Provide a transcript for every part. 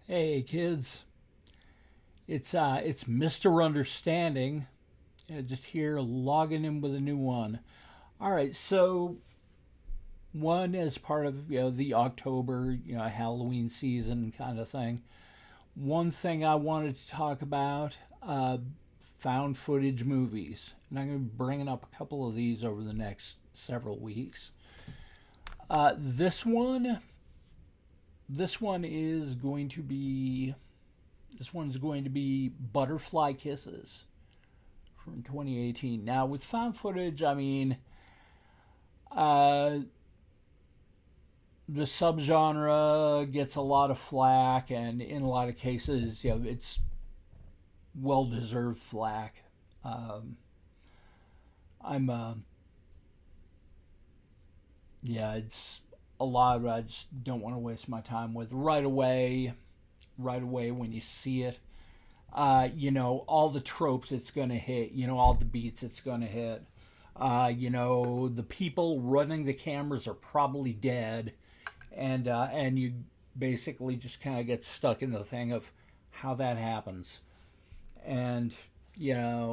Hey kids, it's Mr. Understanding. Just here logging in with a new one. All right, so one is part of the October Halloween season kind of thing. One thing I wanted to talk about, found footage movies, and I'm going to be bringing up a couple of these over the next several weeks. This one, this one is going to be This one's going to be Butterfly Kisses from 2018. Now, with found footage, I mean, uh, the subgenre gets a lot of flack, and in a lot of cases, it's well deserved flack. Um, I'm, yeah, it's a lot I just don't want to waste my time with right away. Right away when you see it, all the tropes it's going to hit, all the beats it's going to hit. The people running the cameras are probably dead, and you basically just kind of get stuck in the thing of how that happens. And, yeah,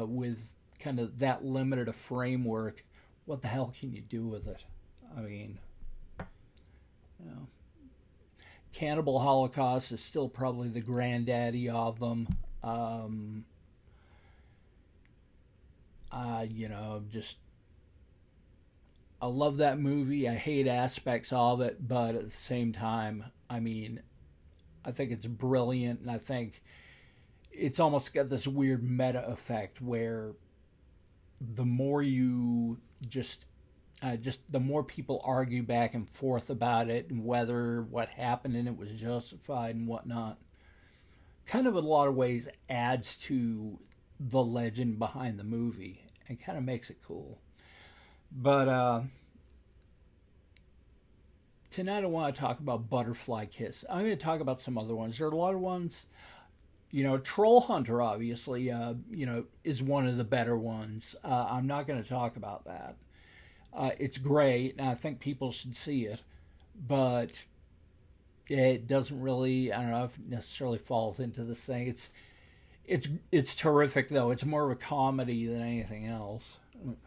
with kind of that limited a framework, what the hell can you do with it? I mean, you know, Cannibal Holocaust is still probably the granddaddy of them. Um, just I love that movie. I hate aspects of it, but at the same time, I mean, I think it's brilliant, and I think it's almost got this weird meta effect where the more you just the more people argue back and forth about it and whether what happened in it was justified and whatnot, kind of in a lot of ways adds to the legend behind the movie and kind of makes it cool. But tonight I want to talk about Butterfly Kiss. I'm going to talk about some other ones. There are a lot of ones. Troll Hunter obviously, is one of the better ones. I'm not going to talk about that. It's great, and I think people should see it, but it doesn't really, I don't know if it necessarily falls into this thing. It's terrific though. It's more of a comedy than anything else.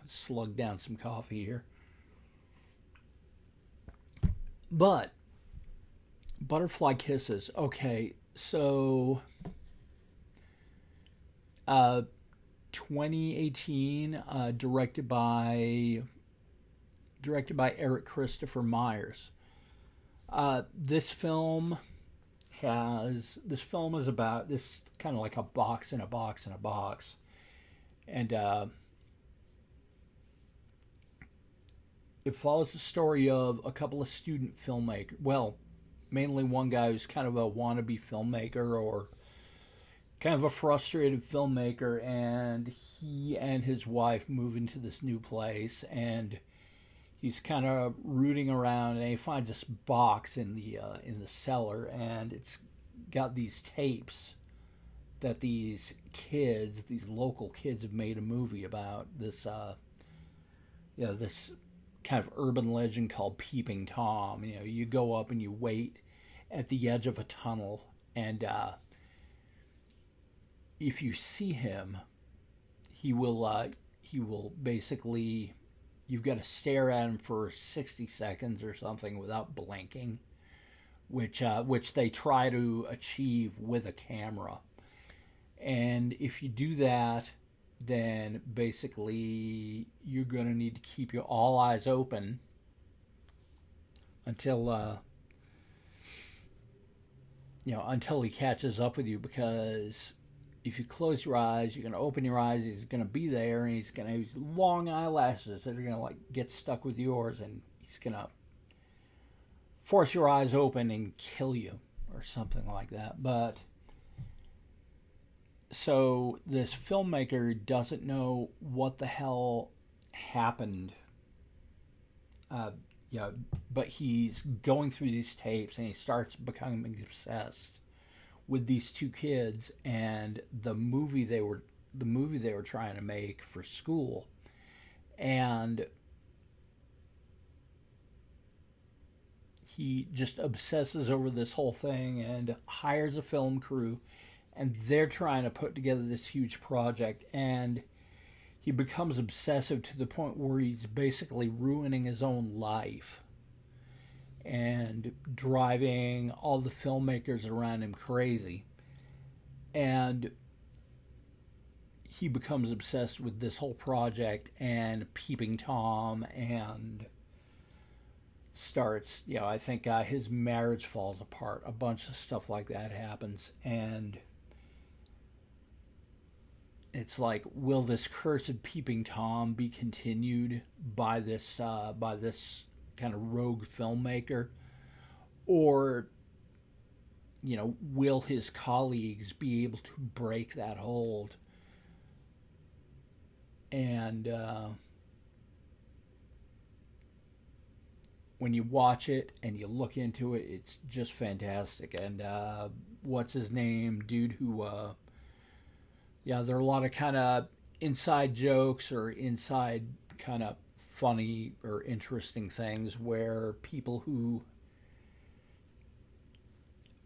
Slug down some coffee here, but Butterfly Kisses. Okay, so uh, 2018, directed by Erik Kristopher Myers. This film is about this kind of like a box in a box in a box, and it follows the story of a couple of student filmmakers. Well, mainly one guy who's kind of a wannabe filmmaker or kind of a frustrated filmmaker, and he and his wife move into this new place, and he's kind of rooting around, and he finds this box in the cellar, and it's got these tapes that these local kids, have made a movie about this kind of urban legend called Peeping Tom. You go up and you wait at the edge of a tunnel, and if you see him, he will basically, you've got to stare at him for 60 seconds or something without blinking, which they try to achieve with a camera. And if you do that, then basically you're going to need to keep your all eyes open until he catches up with you, because if you close your eyes, you're going to open your eyes, he's going to be there, and he's going to have long eyelashes that are going to like get stuck with yours, and he's going to force your eyes open and kill you or something like that. But so this filmmaker doesn't know what the hell happened. Uh, but he's going through these tapes, and he starts becoming obsessed with these two kids and the movie they were trying to make for school. And he just obsesses over this whole thing and hires a film crew, and they're trying to put together this huge project, and he becomes obsessive to the point where he's basically ruining his own life and driving all the filmmakers around him crazy. And he becomes obsessed with this whole project and Peeping Tom, and starts, I think his marriage falls apart. A bunch of stuff like that happens. And it's like, will this cursed Peeping Tom be continued by this kind of rogue filmmaker? Or, will his colleagues be able to break that hold? And when you watch it and you look into it, it's just fantastic. And what's his name? Dude who, there are a lot of kind of inside jokes or inside kind of funny or interesting things where people who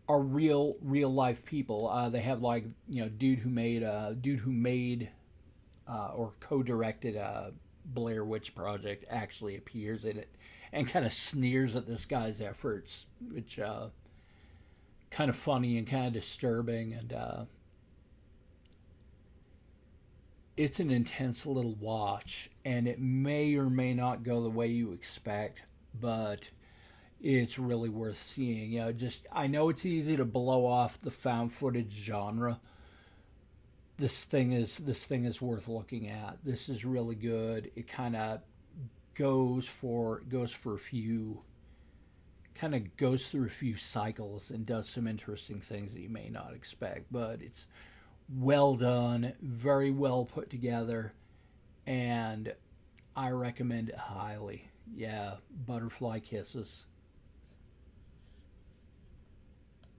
are real life people, they have like, dude who made or co-directed Blair Witch Project actually appears in it and kind of sneers at this guy's efforts, which kind of funny and kind of disturbing. And it's an intense little watch, and it may or may not go the way you expect, but it's really worth seeing. I know it's easy to blow off the found footage genre. This thing is worth looking at. This is really good. It kind of goes through a few cycles and does some interesting things that you may not expect. But it's well done, very well put together, and I recommend it highly. Yeah, Butterfly Kisses.